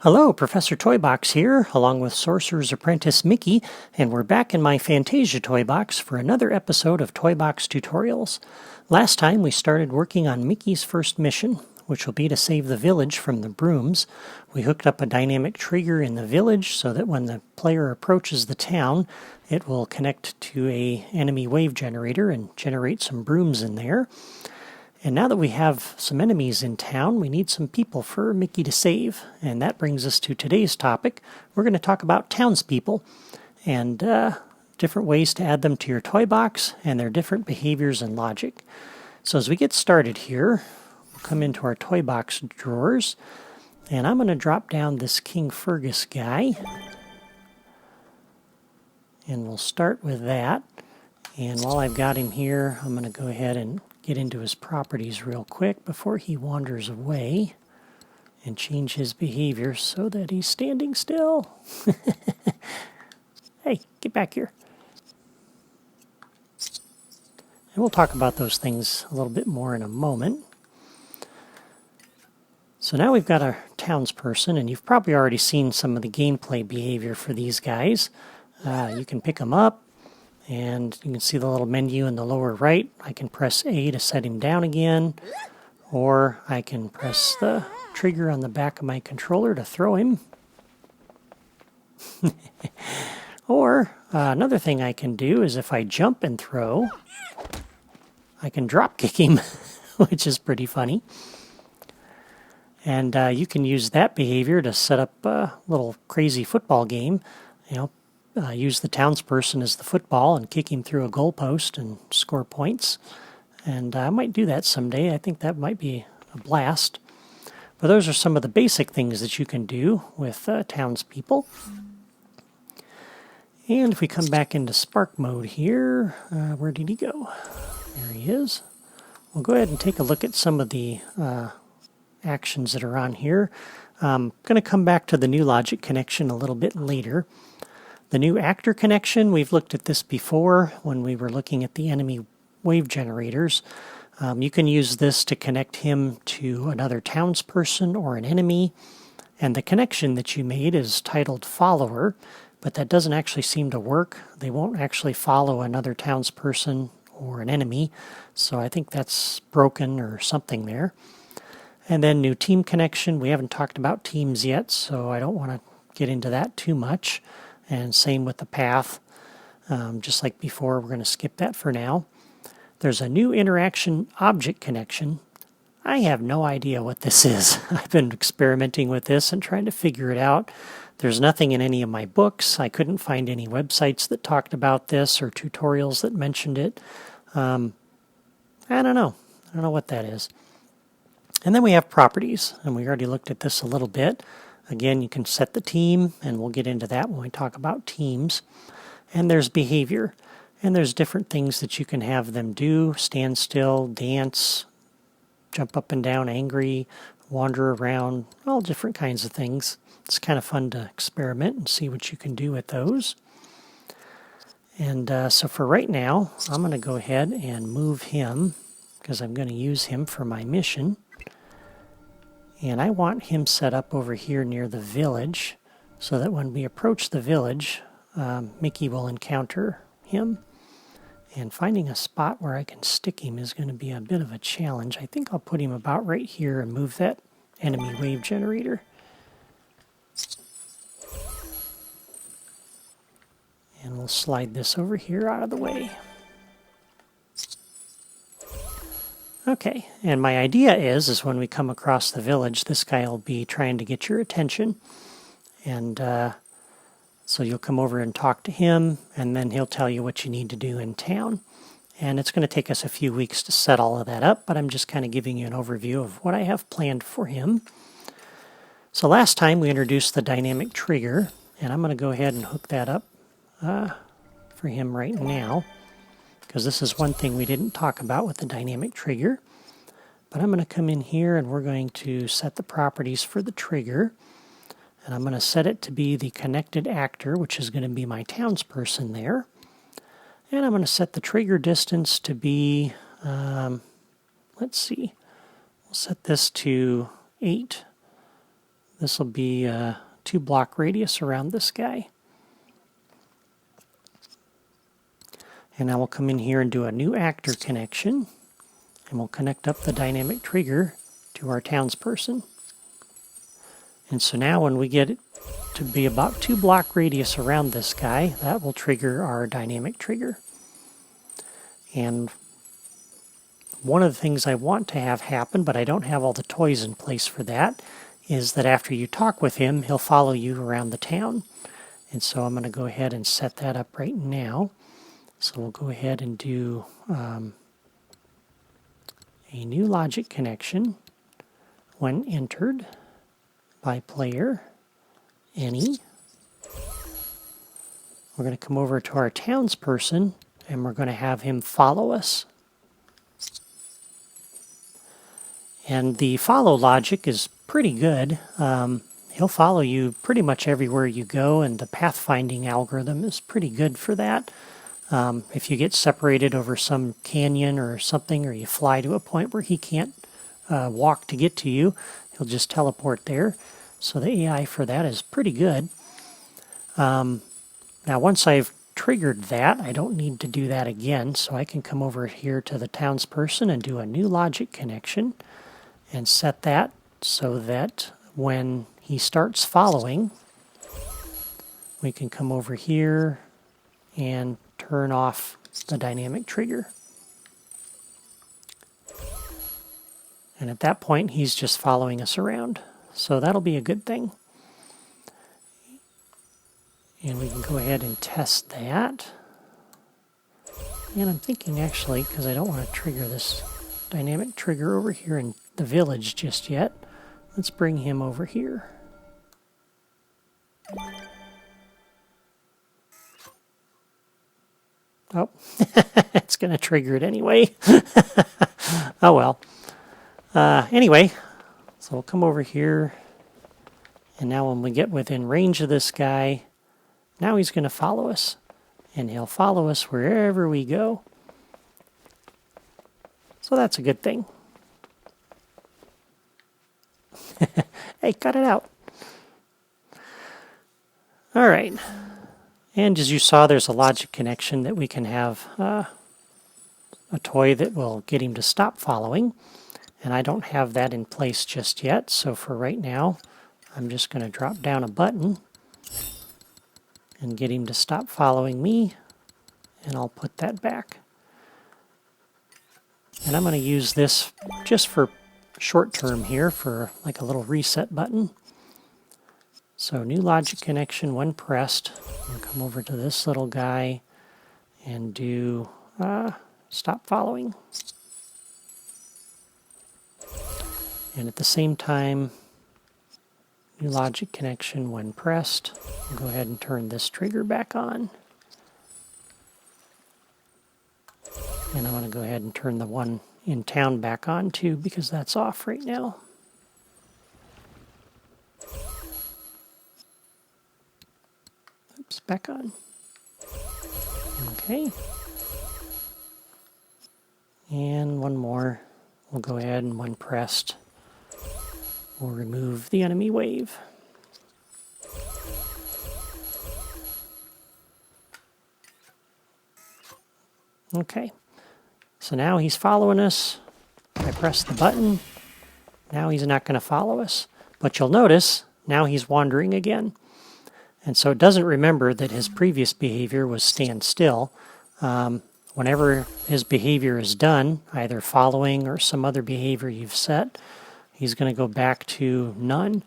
Hello, Professor Toybox here, along with Sorcerer's Apprentice Mickey, and we're back in my Fantasia toy box for another episode of Toybox Tutorials. Last time we started working on Mickey's first mission, which will be to save the village from the brooms. We hooked up a dynamic trigger in the village so that when the player approaches the town, it will connect to an enemy wave generator and generate some brooms in there. And now that we have some enemies in town, we need some people for Mickey to save. And that brings us to today's topic. We're going to talk about townspeople and different ways to add them to your toy box and their different behaviors and logic. So as we get started here, we'll come into our toy box drawers. And I'm going to drop down this King Fergus guy. And we'll start with that. And while I've got him here, I'm going to go ahead and get into his properties real quick before he wanders away and change his behavior so that he's standing still. Hey, get back here. And we'll talk about those things a little bit more in a moment. So now we've got our townsperson, and you've probably already seen some of the gameplay behavior for these guys. You can pick them up. And you can see the little menu in the lower right. I can press A to set him down again, or I can press the trigger on the back of my controller to throw him. Or another thing I can do is if I jump and throw, I can drop kick him, which is pretty funny. And you can use that behavior to set up a little crazy football game. Use the townsperson as the football and kick him through a goalpost and score points. And I might do that someday. I think that might be a blast. But those are some of the basic things that you can do with townspeople. And if we come back into Spark mode here, where did he go? There he is. We'll go ahead and take a look at some of the actions that are on here. I'm going to come back to the new logic connection a little bit later. The new actor connection, we've looked at this before when we were looking at the enemy wave generators. You can use this to connect him to another townsperson or an enemy. And the connection that you made is titled follower, but that doesn't actually seem to work. They won't actually follow another townsperson or an enemy. So I think that's broken or something there. And then new team connection. We haven't talked about teams yet, so I don't want to get into that too much. And same with the path. Just like before, we're going to skip that for now. There's a new interaction object connection. I have no idea what this is. I've been experimenting with this and trying to figure it out. There's nothing in any of my books. I couldn't find any websites that talked about this or tutorials that mentioned it. I don't know. I don't know what that is. And then we have properties, and we already looked at this a little bit. Again, you can set the team, and we'll get into that when we talk about teams. And there's behavior, and there's different things that you can have them do: stand still, dance, jump up and down, angry, wander around, all different kinds of things. It's kind of fun to experiment and see what you can do with those. And so for right now, I'm going to go ahead and move him because I'm going to use him for my mission. And I want him set up over here near the village so that when we approach the village, Mickey will encounter him. And finding a spot where I can stick him is going to be a bit of a challenge. I think I'll put him about right here and move that enemy wave generator. And we'll slide this over here out of the way. Okay, and my idea is when we come across the village, this guy will be trying to get your attention. And so you'll come over and talk to him, and then he'll tell you what you need to do in town. And it's going to take us a few weeks to set all of that up, but I'm just kind of giving you an overview of what I have planned for him. So last time we introduced the dynamic trigger, and I'm going to go ahead and hook that up for him right now, because this is one thing we didn't talk about with the dynamic trigger. But I'm going to come in here and we're going to set the properties for the trigger. And I'm going to set it to be the connected actor, which is going to be my townsperson there. And I'm going to set the trigger distance to be, let's see, we'll set this to 8. This will be a 2-block radius around this guy. And now we'll come in here and do a new actor connection. And we'll connect up the dynamic trigger to our townsperson. And so now when we get it to be about 2-block radius around this guy, that will trigger our dynamic trigger. And one of the things I want to have happen, but I don't have all the toys in place for that, is that after you talk with him, he'll follow you around the town. And so I'm going to go ahead and set that up right now. So we'll go ahead and do a new logic connection when entered by player any. We're going to come over to our townsperson and we're going to have him follow us. And the follow logic is pretty good. He'll follow you pretty much everywhere you go, and the pathfinding algorithm is pretty good for that. If you get separated over some canyon or something, or you fly to a point where he can't walk to get to you, he'll just teleport there. So the AI for that is pretty good. Now once I've triggered that, I don't need to do that again, so I can come over here to the townsperson and do a new logic connection and set that so that when he starts following, we can come over here and turn off the dynamic trigger. And at that point, he's just following us around. So that'll be a good thing. And we can go ahead and test that. And I'm thinking actually, because I don't want to trigger this dynamic trigger over here in the village just yet, let's bring him over here. Oh, it's going to trigger it anyway. Oh well. Anyway, so we'll come over here, and now when we get within range of this guy, now he's going to follow us, and he'll follow us wherever we go. So that's a good thing. Hey, cut it out. All right. And as you saw, there's a logic connection that we can have a toy that will get him to stop following. And I don't have that in place just yet. So for right now, I'm just going to drop down a button and get him to stop following me. And I'll put that back. And I'm going to use this just for short term here for like a little reset button. So new logic connection when pressed. I'll come over to this little guy and do stop following. And at the same time, new logic connection when pressed. I'll go ahead and turn this trigger back on. And I'm going to go ahead and turn the one in town back on too, because that's off right now. Oops, back on. Okay. And one more. We'll go ahead and when pressed, we'll remove the enemy wave. Okay. So now he's following us. I press the button. Now he's not going to follow us. But you'll notice, now he's wandering again. And so it doesn't remember that his previous behavior was stand still. Whenever his behavior is done, either following or some other behavior you've set, he's going to go back to none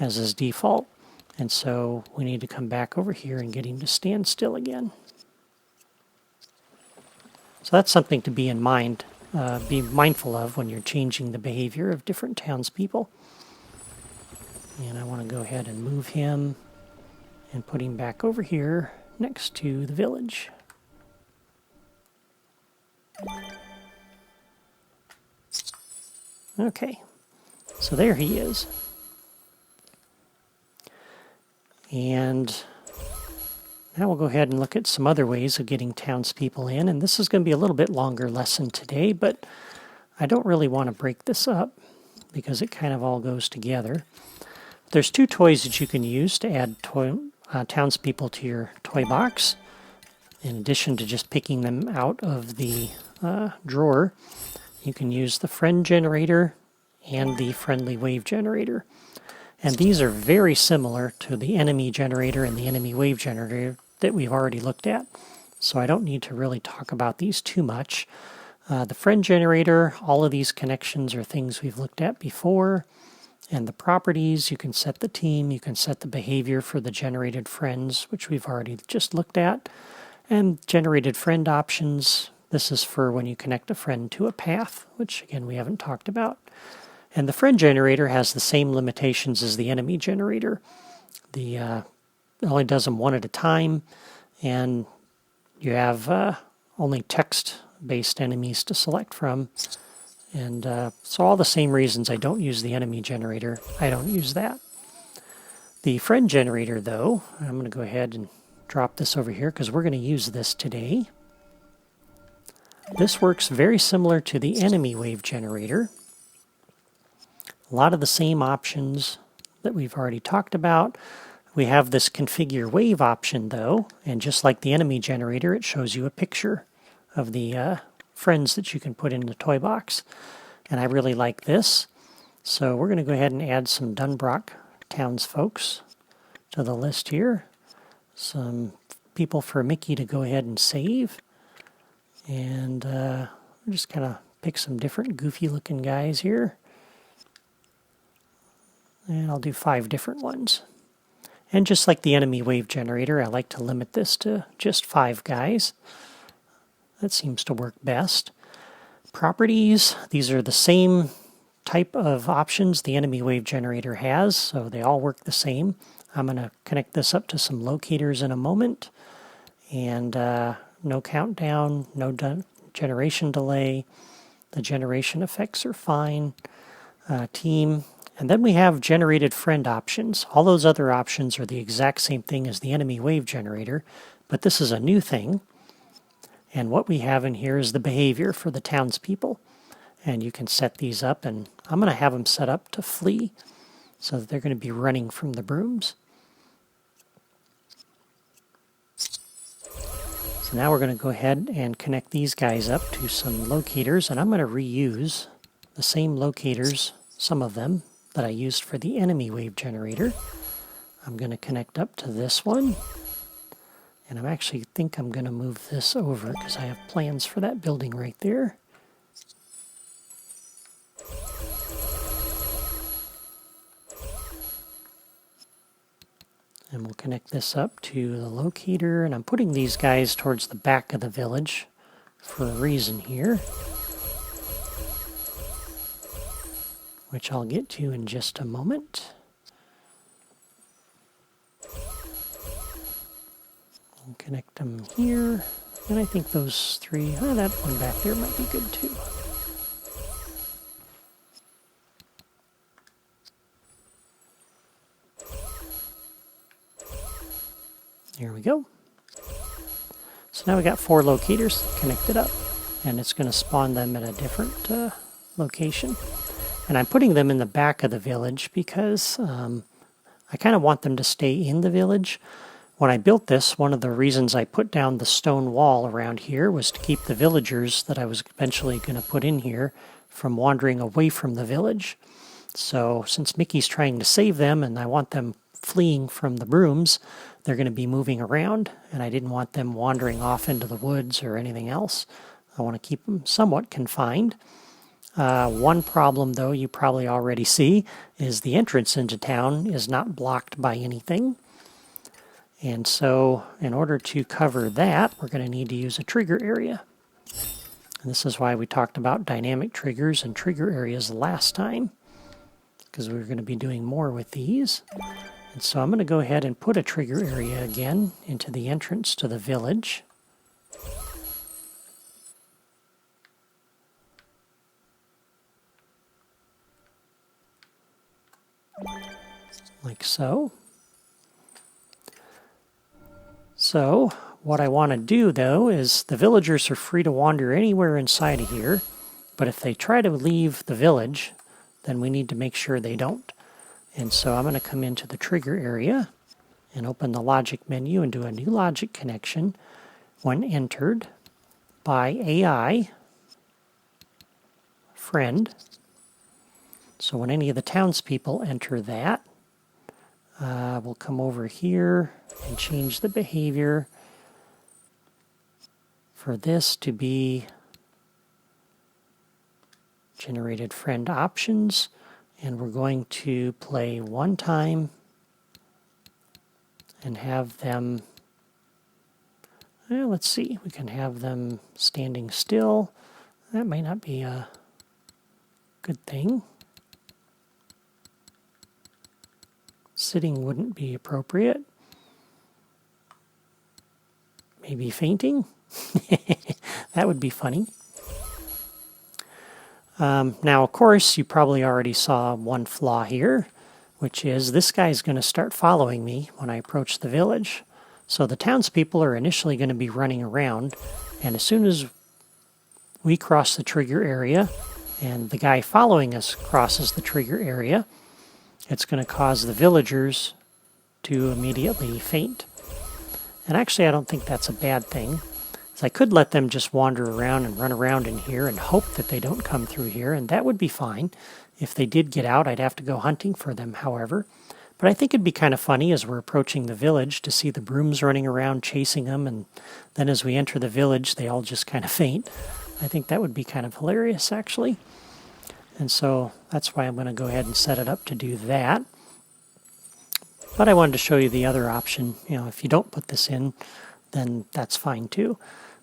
as his default. And so we need to come back over here and get him to stand still again. So that's something to be in mind, be mindful of when you're changing the behavior of different townspeople. And I want to go ahead and move him and put him back over here next to the village. Okay, so there he is. And now we'll go ahead and look at some other ways of getting townspeople in. And this is going to be a little bit longer lesson today, but I don't really want to break this up because it kind of all goes together. there's two toys that you can use to add townspeople to your toy box. In addition to just picking them out of the drawer, you can use the friend generator and the friendly wave generator. And these are very similar to the enemy generator and the enemy wave generator that we've already looked at. So I don't need to really talk about these too much. The friend generator, all of these connections are things we've looked at before. And the properties, you can set the team, you can set the behavior for the generated friends, which we've already just looked at. And generated friend options, this is for when you connect a friend to a path, which again we haven't talked about. And the friend generator has the same limitations as the enemy generator. It only does them one at a time, and you have only text-based enemies to select from. And so all the same reasons I don't use the enemy generator, I don't use that. The friend generator, though, I'm going to go ahead and drop this over here because we're going to use this today. This works very similar to the enemy wave generator. A lot of the same options that we've already talked about. We have this configure wave option though, and just like the enemy generator, it shows you a picture of the friends that you can put in the toy box. And I really like this. So we're going to go ahead and add some Dunbrock townsfolks to the list here. Some people for Mickey to go ahead and save. And just kind of pick some different goofy looking guys here. And I'll do 5 different ones. And just like the enemy wave generator, I like to limit this to just 5 guys. That seems to work best. Properties, these are the same type of options the enemy wave generator has, so they all work the same. I'm going to connect this up to some locators in a moment. And no countdown, no generation delay. The generation effects are fine. Team. And then we have generated friend options. All those other options are the exact same thing as the enemy wave generator, but this is a new thing. And what we have in here is the behavior for the townspeople. And you can set these up, and I'm going to have them set up to flee so that they're going to be running from the brooms. So now we're going to go ahead and connect these guys up to some locators, and I'm going to reuse the same locators, some of them, that I used for the enemy wave generator. I'm going to connect up to this one. And I actually think I'm going to move this over because I have plans for that building right there. And we'll connect this up to the locator. And I'm putting these guys towards the back of the village for a reason here, which I'll get to in just a moment. I'll connect them here, and I think those 3, that one back there might be good too. There we go. So now we got 4 locators connected up, and it's going to spawn them at a different location. And I'm putting them in the back of the village because I kind of want them to stay in the village. When I built this, one of the reasons I put down the stone wall around here was to keep the villagers that I was eventually going to put in here from wandering away from the village. So since Mickey's trying to save them and I want them fleeing from the brooms, they're going to be moving around, and I didn't want them wandering off into the woods or anything else. I want to keep them somewhat confined. One problem, though, you probably already see, is the entrance into town is not blocked by anything. And so, in order to cover that, we're going to need to use a trigger area. And this is why we talked about dynamic triggers and trigger areas last time, because we're going to be doing more with these. And so I'm going to go ahead and put a trigger area again into the entrance to the village. Like so. So what I want to do though is the villagers are free to wander anywhere inside of here, but if they try to leave the village, then we need to make sure they don't. And so I'm going to come into the trigger area and open the logic menu and do a new logic connection when entered by AI friend. So when any of the townspeople enter that, we'll come over here and change the behavior for this to be generated friend options. And we're going to play one time and have them, well, let's see, we can have them standing still. That might not be a good thing. Sitting wouldn't be appropriate. Maybe fainting? That would be funny. Now, of course, you probably already saw one flaw here, which is this guy's going to start following me when I approach the village. So the townspeople are initially going to be running around, and as soon as we cross the trigger area and the guy following us crosses the trigger area, it's going to cause the villagers to immediately faint. And actually, I don't think that's a bad thing. So I could let them just wander around and run around in here and hope that they don't come through here, and that would be fine. If they did get out, I'd have to go hunting for them, however. But I think it'd be kind of funny as we're approaching the village to see the brooms running around chasing them, and then as we enter the village, they all just kind of faint. I think that would be kind of hilarious, actually. And so that's why I'm going to go ahead and set it up to do that. But I wanted to show you the other option. You know, if you don't put this in, then that's fine too.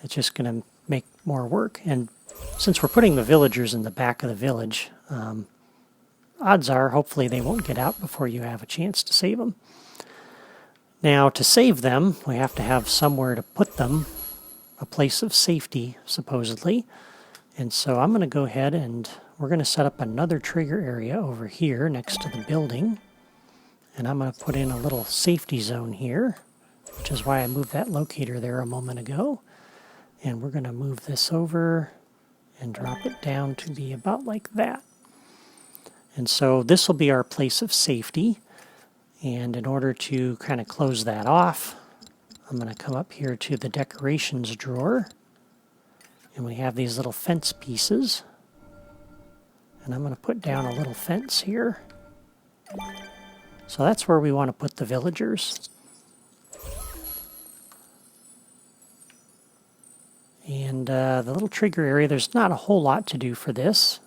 It's just going to make more work. And since we're putting the villagers in the back of the village, odds are hopefully they won't get out before you have a chance to save them. Now, to save them, we have to have somewhere to put them, a place of safety, supposedly. And so I'm going to go ahead and we're going to set up another trigger area over here next to the building. And I'm going to put in a little safety zone here, which is why I moved that locator there a moment ago. And we're going to move this over and drop it down to be about like that. And so this will be our place of safety. And in order to kind of close that off, I'm going to come up here to the decorations drawer. And we have these little fence pieces. And I'm going to put down a little fence here. So that's where we want to put the villagers. And the little trigger area, there's not a whole lot to do for this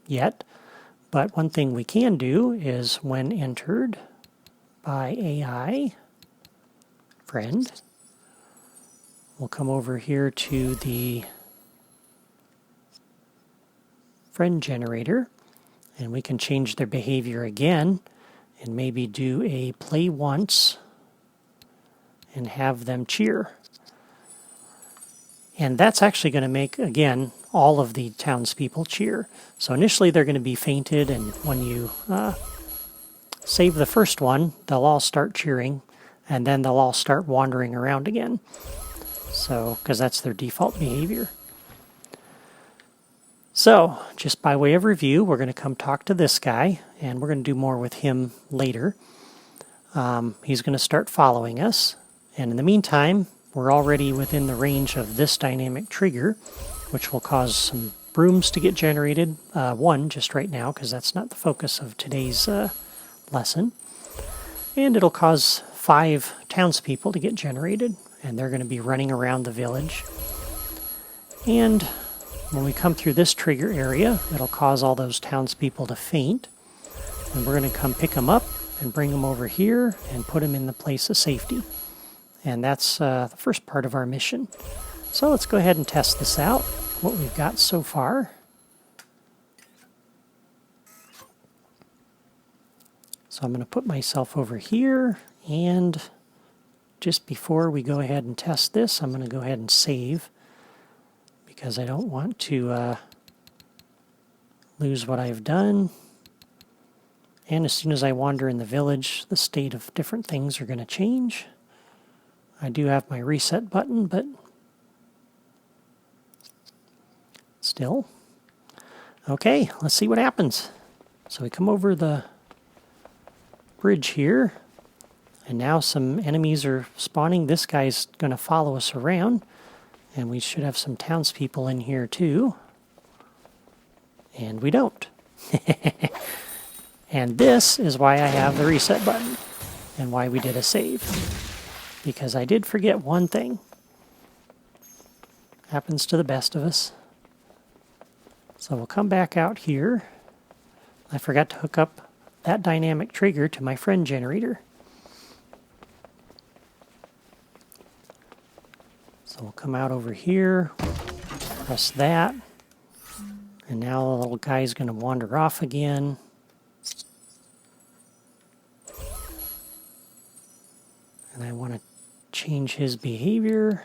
yet. But one thing we can do is when entered by AI friend, we'll come over here to the friend generator, and we can change their behavior again and maybe do a play once and have them cheer. And that's actually going to make, again, all of the townspeople cheer. So initially they're going to be fainted, and when you save the first one, they'll all start cheering, and then they'll all start wandering around again. So, because that's their default behavior. So, just by way of review, we're going to come talk to this guy, and we're going to do more with him later. He's going to start following us, and in the meantime, we're already within the range of this dynamic trigger, which will cause some brooms to get generated. One just right now, because that's not the focus of today's lesson. And it'll cause 5 townspeople to get generated, and they're going to be running around the village. And when we come through this trigger area, it'll cause all those townspeople to faint. And we're going to come pick them up and bring them over here and put them in the place of safety. And that's the first part of our mission. So let's go ahead and test this out, what we've got so far. So I'm going to put myself over here, and just before we go ahead and test this, I'm going to go ahead and save, because I don't want to lose what I've done. And as soon as I wander in the village, the state of different things are going to change. I do have my reset button, but still. Okay, let's see what happens. So we come over the bridge here. And now some enemies are spawning. This guy's going to follow us around. And we should have some townspeople in here too. And we don't. And this is why I have the reset button. And why we did a save. Because I did forget one thing. Happens to the best of us. So we'll come back out here. I forgot to hook up that dynamic trigger to my friend generator. So we'll come out over here, press that, and now the little guy's going to wander off again. And I want to change his behavior.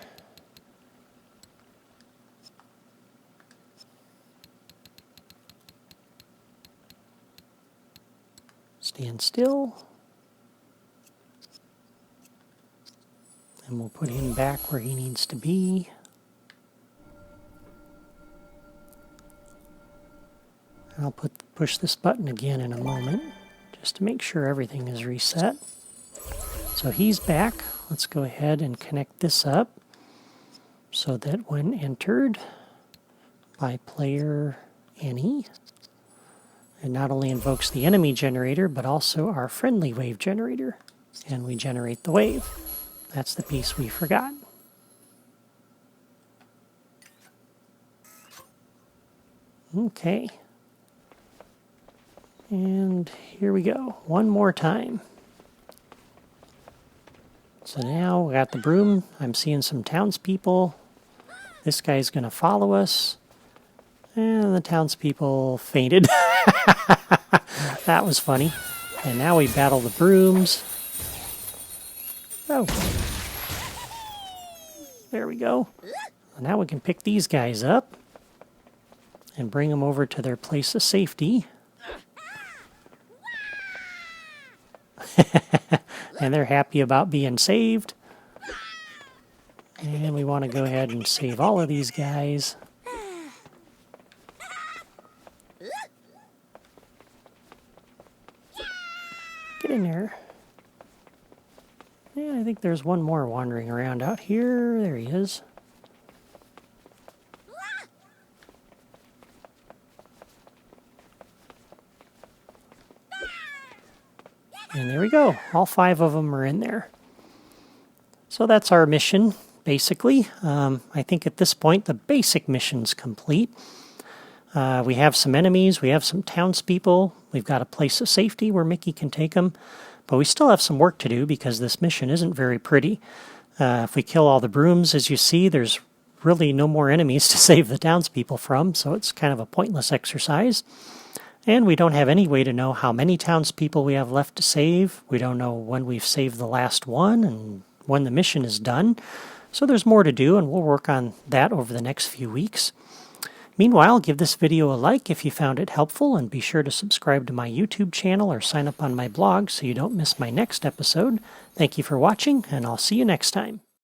Stand still. And we'll put him back where he needs to be. I'll push this button again in a moment, just to make sure everything is reset. So he's back. Let's go ahead and connect this up so that when entered by player any, it not only invokes the enemy generator, but also our friendly wave generator. And we generate the wave. That's the piece we forgot. Okay. And here we go. One more time. So now we got the broom. I'm seeing some townspeople. This guy's going to follow us. And the townspeople fainted. That was funny. And now we battle the brooms. Oh. There we go. Now we can pick these guys up and bring them over to their place of safety. And they're happy about being saved. And we want to go ahead and save all of these guys. Get in there. Yeah, I think there's one more wandering around out here. There he is. And there we go. All 5 of them are in there. So that's our mission, basically. I think at this point the basic mission's complete. We have some enemies. We have some townspeople. We've got a place of safety where Mickey can take them. But we still have some work to do because this mission isn't very pretty. If we kill all the brooms, as you see, there's really no more enemies to save the townspeople from, so it's kind of a pointless exercise. And we don't have any way to know how many townspeople we have left to save. We don't know when we've saved the last one and when the mission is done. So there's more to do, and we'll work on that over the next few weeks. Meanwhile, give this video a like if you found it helpful, and be sure to subscribe to my YouTube channel or sign up on my blog so you don't miss my next episode. Thank you for watching, and I'll see you next time.